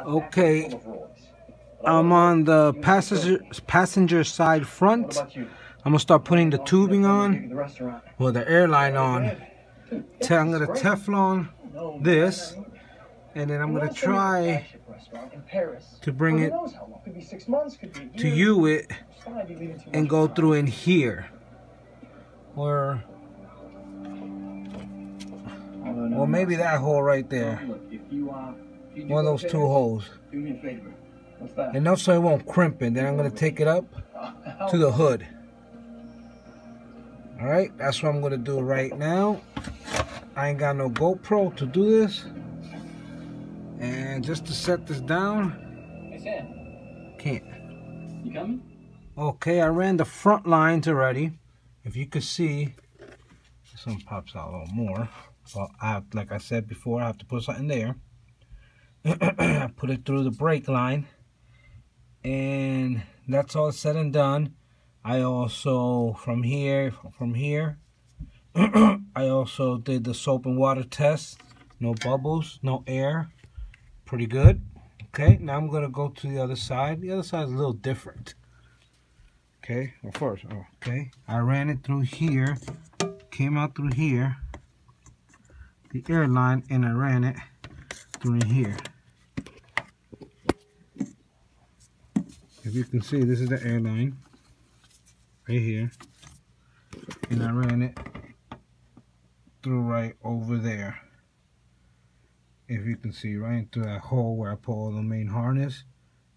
Okay, I'm on the passenger side front. I'm gonna start putting the tubing on, or the airline on. I'm gonna Teflon this, and then I'm gonna try to bring it to U it and go through in here, or maybe that hole right there. One of those two holes. Enough so it won't crimp it. Then I'm going to take it up to the hood. Alright, that's what I'm going to do right now. I ain't got no GoPro to do this. And just to set this down. Can't. You coming? Okay, I ran the front lines already. If you could see, this one pops out a little more. Well, like I said before, I have to put something there. Put it through the brake line, and that's all said and done. I also from here I also did the soap and water test. No bubbles, no air, pretty good. Okay, now I'm gonna go to the other side. The other side is a little different. Okay, well first, okay, I ran it through here, came out through here, the airline, and I ran it through here. If you can see, this is the airline right here, and I ran it through right over there. If you can see, right into that hole where I put all the main harness,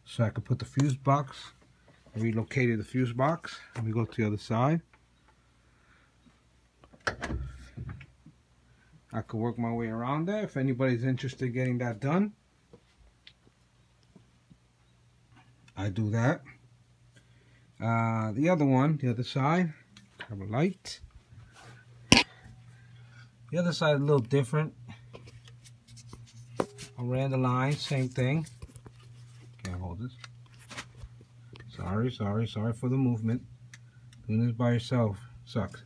so I could put the fuse box. I relocated the fuse box. Let me go to the other side. I could work my way around there if anybody's interested in getting that done. I do that. The other one, the other side, have a light. The other side is a little different. I ran the line, same thing. Can't hold this. Sorry for the movement. Doing this by yourself sucks.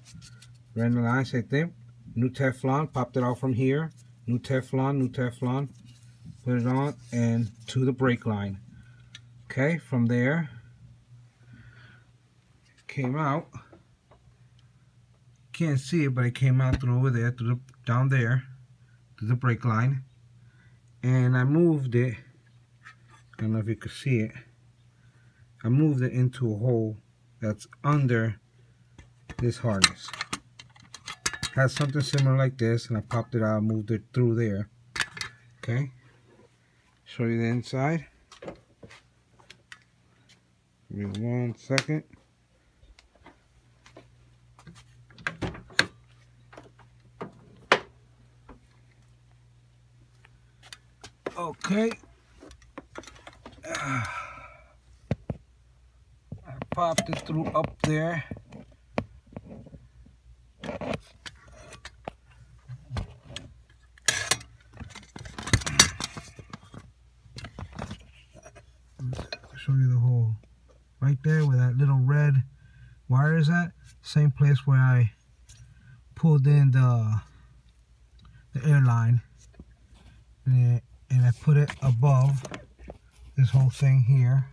Ran the line, same thing. New Teflon, popped it out from here. New Teflon. Put it on and to the brake line. Okay, from there, came out. Can't see it, but it came out through over there, down there, to the brake line. And I moved it, I don't know if you could see it, I moved it into a hole that's under this harness. Has something similar like this, and I popped it out, moved it through there. Okay, show you the inside. Give me 1 second. Okay. I popped it through up there. Show you the hole. Right there where that little red wire is at, same place where I pulled in the airline, and I put it above this whole thing here.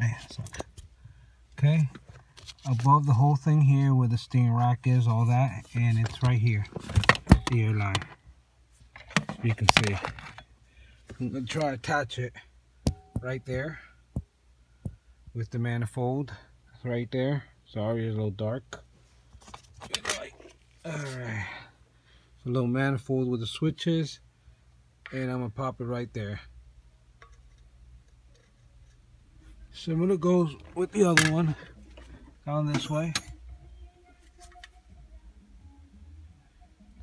Man, sucks. Okay, above the whole thing here where the steering rack is, all that, and it's right here, the airline. You can see. I'm going to try to attach it right there with the manifold. It's right there. Sorry, it's a little dark. Alright. A little manifold with the switches, and I'm going to pop it right there. Similar goes with the other one. Down this way.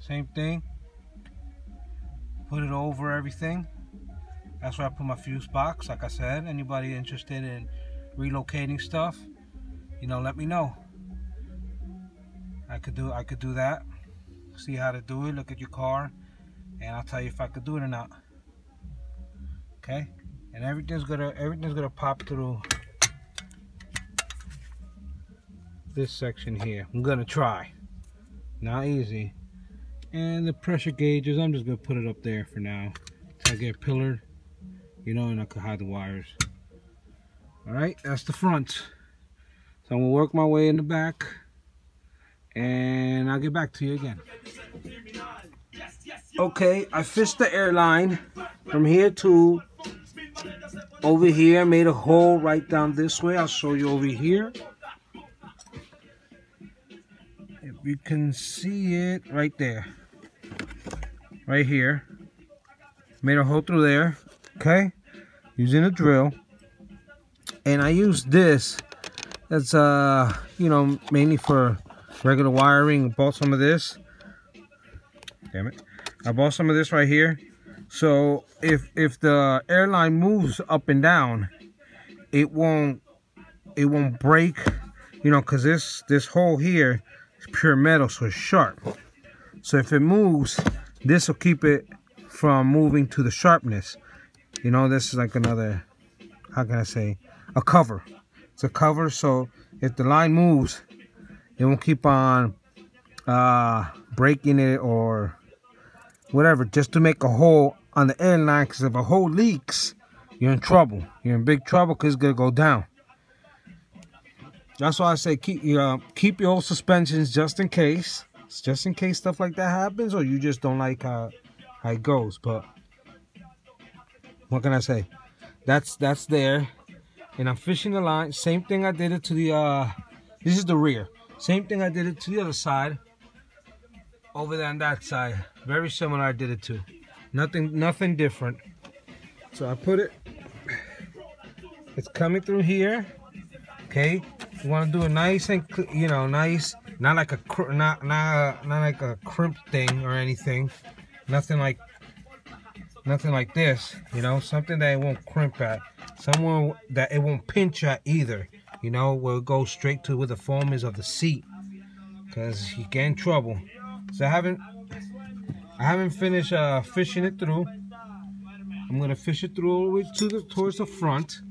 Same thing. Put it over everything. That's where I put my fuse box. Like I said, anybody interested in relocating stuff, you know, let me know. I could do that. See how to do it. Look at your car, and I'll tell you if I could do it or not. Okay, and everything's gonna pop through this section here. I'm gonna try. Not easy. And the pressure gauges, I'm just gonna put it up there for now till I get pillared, you know, and I can hide the wires. All right, that's the front. So I'm gonna work my way in the back, and I'll get back to you again. Okay, I fished the airline from here to over here. Made a hole right down this way. I'll show you over here. If you can see it right there. Right here. Made a hole through there. Okay? Using a drill. And I use this. That's you know, mainly for regular wiring. Bought some of this. Damn it. I bought some of this right here. So if the airline moves up and down, it won't break, you know, because this hole here is pure metal, so it's sharp. So if it moves, this will keep it from moving to the sharpness. You know, this is like another, how can I say, a cover. It's a cover, so if the line moves, it won't keep on breaking it or whatever, just to make a hole on the airline, because if a hole leaks, you're in trouble. You're in big trouble because it's gonna go down. That's why I say keep your old suspensions just in case stuff like that happens, or you just don't like how it goes. But what can I say? That's there, and I'm fishing the line. Same thing I did it to the this is the rear. Same thing I did it to the other side. Over there on that side, very similar. I did it too. Nothing different. So I put it. It's coming through here. Okay, you want to do it nice and, you know, nice. Not like a not like a crimp thing or anything. Nothing like this. You know, something that it won't crimp at. Somewhere that it won't pinch at either. You know, where it goes straight to where the foam is of the seat. Cause you get in trouble. So I haven't finished fishing it through. I'm gonna fish it through all the way towards the front.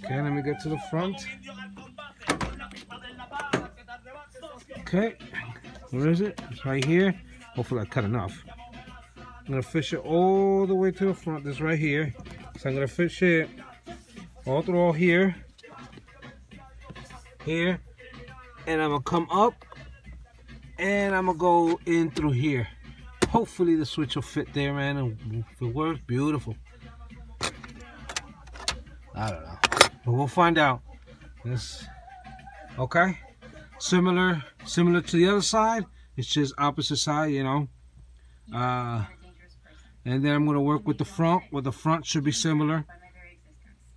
Okay, let me get to the front. Okay, where is it? It's right here. Hopefully I cut enough. I'm gonna fish it all the way to the front. This right here. So I'm gonna fish it all through all here, and I'm gonna come up. And I'm gonna go in through here. Hopefully the switch will fit there, man. And if it works, beautiful. I don't know, but we'll find out. This, okay. Similar to the other side. It's just opposite side, you know. And then I'm gonna work with the front. Where the front should be similar.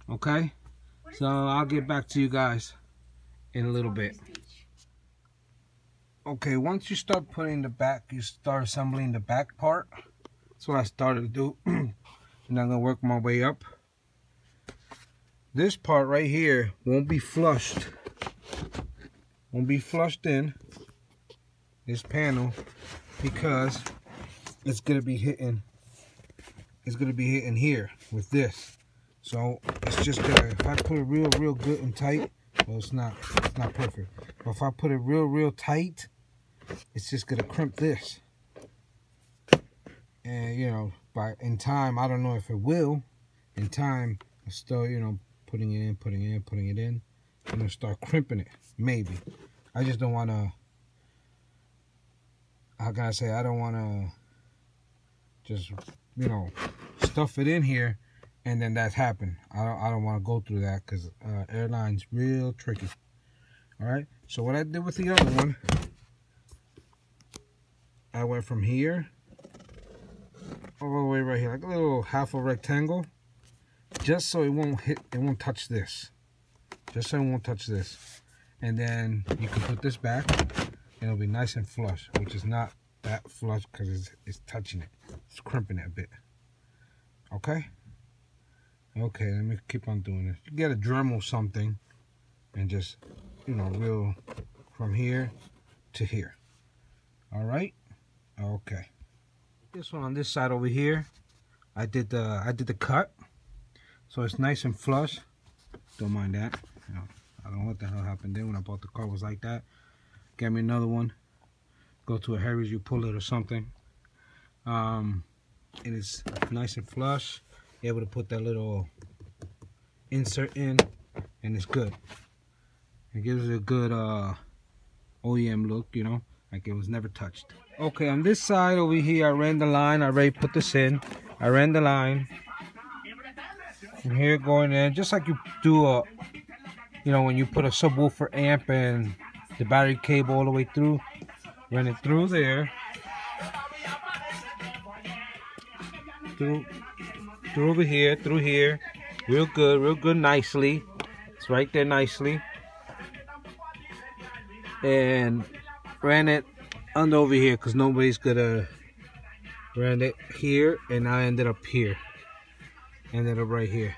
Okay. So I'll get back to you guys in a little bit. Okay, once you start putting the back, you start assembling the back part. That's what I started to do. And I'm gonna work my way up. This part right here won't be flushed. Won't be flushed in this panel because it's gonna be hitting. It's gonna be hitting here with this. So it's just gonna, if I put it real good and tight, well, it's not perfect. But if I put it real tight, it's just gonna crimp this. And you know, in time, I don't know if it will. In time, I still, you know, putting it in, I'm gonna start crimping it. Maybe. I just don't wanna, how can I say, I don't wanna just, you know, stuff it in here and then that happen. I don't wanna go through that because airline's real tricky. Alright, so what I did with the other one, I went from here all the way right here, like a little half a rectangle, just so it won't touch this. Just so it won't touch this. And then you can put this back and it'll be nice and flush, which is not that flush because it's touching it. It's crimping it a bit. Okay? Okay, let me keep on doing this. You get a Dremel something and just, you know, reel from here to here. Alright? Okay. This one on this side over here, I did the cut. So it's nice and flush. Don't mind that. You know, I don't know what the hell happened there when I bought the car. It was like that. Get me another one. go to a Harry's, you pull it or something. It is nice and flush. You're able to put that little insert in, and it's good. It gives it a good OEM look, you know, like it was never touched. Okay, on this side over here, I ran the line. I already put this in. I ran the line. And here going in, just like you do a, you know, when you put a subwoofer amp and the battery cable all the way through, run it through there. Through over here, through here. Real good, nicely. It's right there nicely. And ran it under over here because nobody's gonna ran it here, and I ended up here. Ended up right here.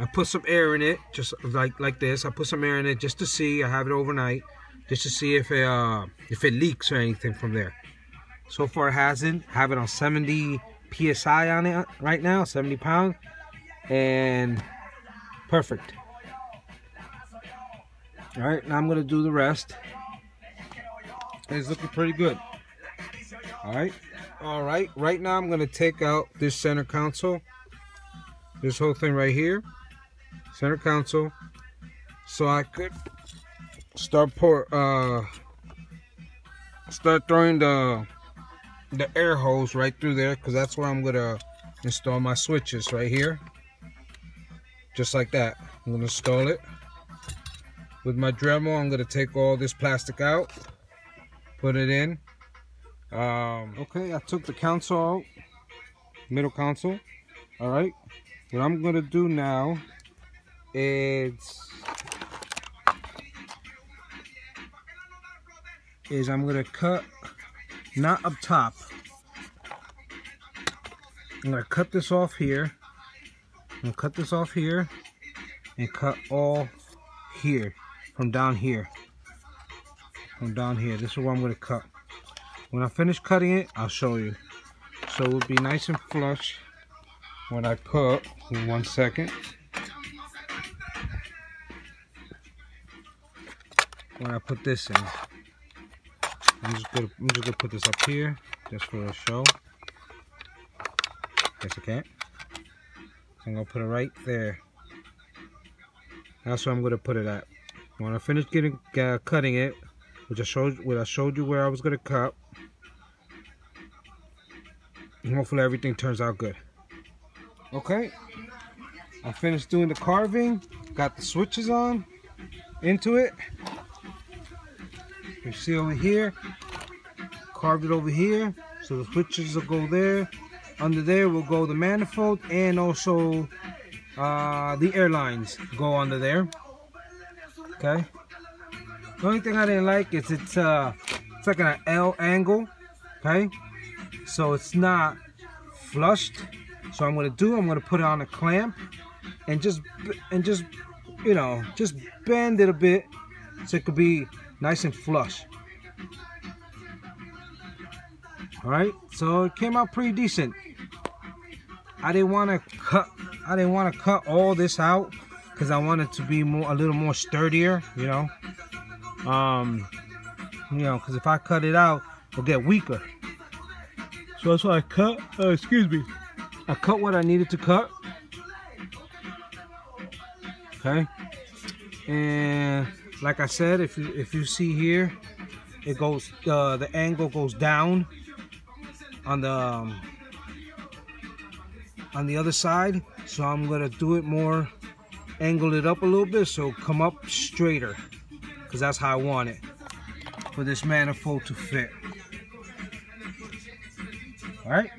I put some air in it, just like this. I put some air in it just to see. I have it overnight, just to see if it leaks or anything from there. So far it hasn't. I have it on 70 psi on it right now, 70 pounds, and perfect. All right, now I'm gonna do the rest. It's looking pretty good. All right. Right now I'm gonna take out this center console, this whole thing right here, center console, so I could start throwing the air hose right through there, because that's where I'm gonna install my switches right here, just like that. I'm gonna install it with my Dremel. I'm gonna take all this plastic out, put it in. Okay, I took the console out, middle console. All right, what I'm gonna do now is I'm gonna cut, not up top. I'm gonna cut this off here. I'm gonna cut this off here and cut all here from down here. From down here. This is where I'm gonna cut. When I finish cutting it, I'll show you. So it will be nice and flush when I put, in 1 second. When I put this in. I'm just gonna put this up here just for a show. Guess I can't. So I'm gonna put it right there. That's where I'm gonna put it at. When I finish cutting it, which I showed you where I was gonna cut, and hopefully everything turns out good. Okay, I finished doing the carving. Got the switches on into it. You see over here, carved it over here, so the switches will go there. Under there will go the manifold, and also the air lines go under there. Okay. The only thing I didn't like is it's like an L angle. Okay. So it's not flushed. So I'm gonna put it on a clamp and just you know, just bend it a bit so it could be nice and flush. All right, so it came out pretty decent. I didn't want to cut all this out because I want it to be a little more sturdier, you know. Because if I cut it out, it'll get weaker. So that's why I cut. I cut what I needed to cut. Okay. And like I said, if you see here, it goes the angle goes down on the other side. So I'm gonna do it more, angle it up a little bit so it'll come up straighter, because that's how I want it for this manifold to fit. All right.